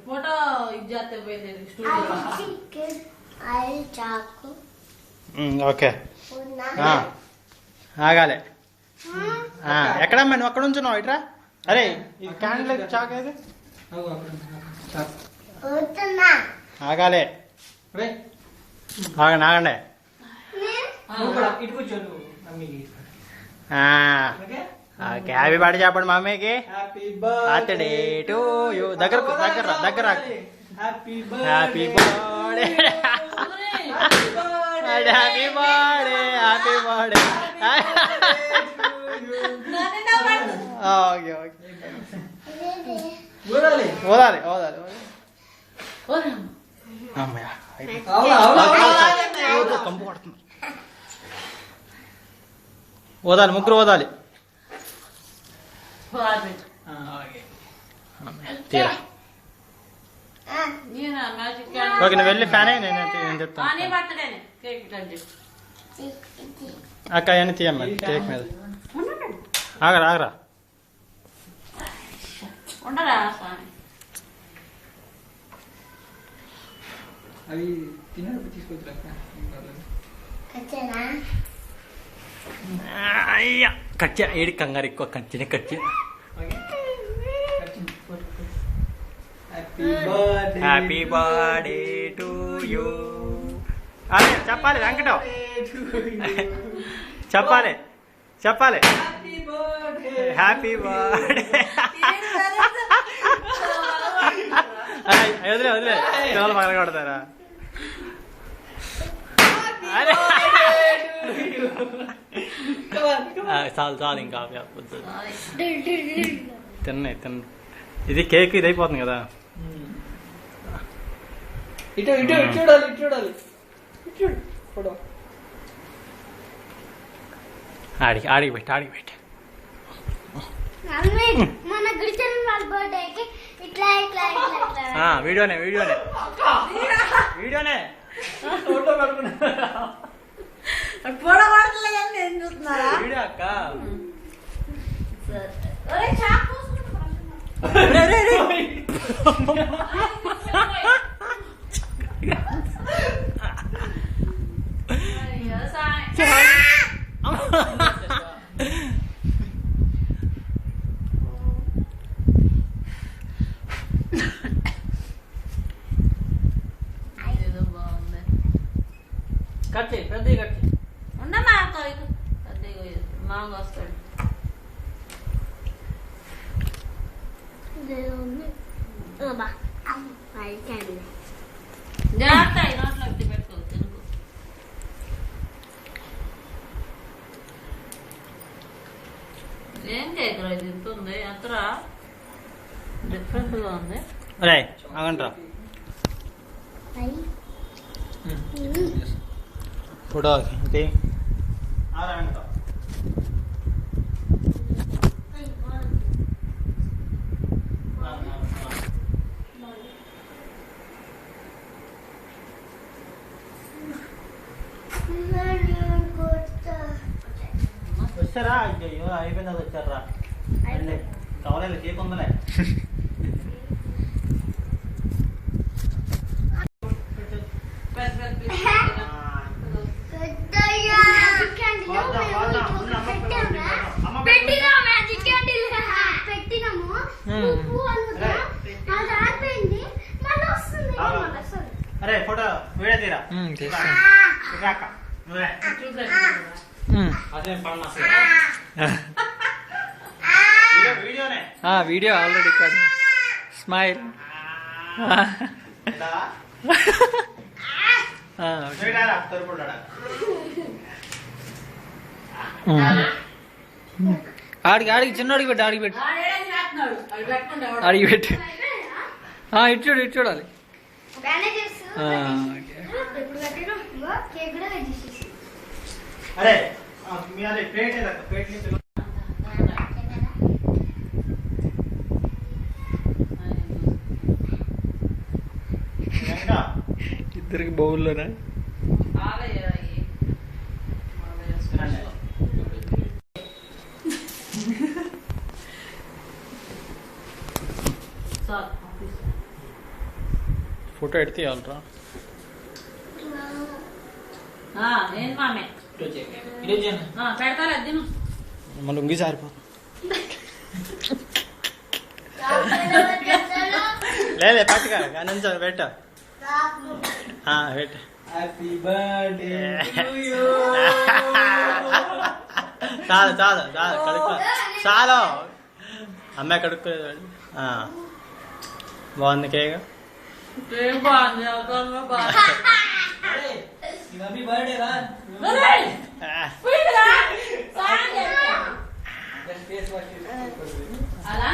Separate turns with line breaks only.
Photo ఇది చేస్తే పోయింది
ఓకే ఆగాలి. ఎక్కడమ్మా నువ్వు అక్కడ ఉంచున్నావు ఇట్రా. అరే ఇది క్యాండిల్ చాక్ ఏది ఆగాలి. ఆగండి ఆగండి. ఓకే హ్యాపీ బర్త్డే చెప్పండి మమ్మీకి. Birthday to you. దగ్గర దగ్గర దగ్గర happy birthday happy birthday happy birthday. Okay okay ఓదాలి ఓదాలి అమ్మయ్య కంపు పడుతుంది. ఓదాలి ముగ్గురు ఓదాలి. తీరా ఓకే నువ్వు వెళ్ళి ఫ్యాన్ అయ్యి నేను చెప్తాను. అక్క అవన్నీ తీయమ్మ కేక్ మీద. ఆగరా ఆగరా.
అవి తినడానికి తీసుకొచ్చి
అయ్యా కచ్చా ఏడి కంగారు ఎక్కువ కచ్చిన కచ్చి. Happy birthday to you. అదే చెప్పాలి వెంకటం చెప్పాలి చెప్పాలి. Happy birthday. వదిలే వదిలే పిల్లలు పగల కొడతారా. చాలు చాలు ఇంకా తిన్నాయి తిన్న. ఇది కేక్ ఇది అయిపోతుంది కదా.
ఇటు ఇటు ఇటు చూడాలి ఇటు చూడాలి ఫోటో.
ఆడికి ఆడికి పెట్టి ఆడికి పెట్టి. వీడియోనే వీడియోనే వీడియోనే వీడియో అక్క. కట్టి పెద్ద కట్టి
ఉండమా పెద్ద మాంగ వస్తాడు. జాగ్రత్త నోట్లో పెట్టుకో తినుకో. ఏం కేక్ రా ఇది ఇంత ఉంది అతరా డిఫరెంట్ గా ఉంది.
అరే ఆగండ్రా ఫోటో ఏంటి వచ్చారా. అయ్యో అయిపోయింది అది వచ్చారా. కావాలి కేక్ ఉందలే. అరే ఫోటో వీడియో తీరా.
వీడియో ఆల్రెడీ కాదు. స్మైల్ ఆడికి ఆడికి చిన్నోడికి పెట్టు ఆడికి పెట్టు ఆడికి పెట్టు. ఇటు చూడు ఇటు చూడాలి.
అరే ప్లేట్ ప్లేట్
ఇద్దరికి బౌల్లోనా.
ఫోటో ఎడితే ఇవ్వాలరా.
నేను మామే పెడతా తిను.
మళ్ళీ ఉంగి సారిపో. లేదే పట్టుగా నుంచో పెట్ట పెట్ట.
హ్యాపీ బర్త్డే
చాలు చాలు చాలు కడుక్కో చాలు. అమ్మాయి కడుక్కోలేదు. బాగుంది కేక్.
హ్యాపీ బర్త్డే రా.
అలా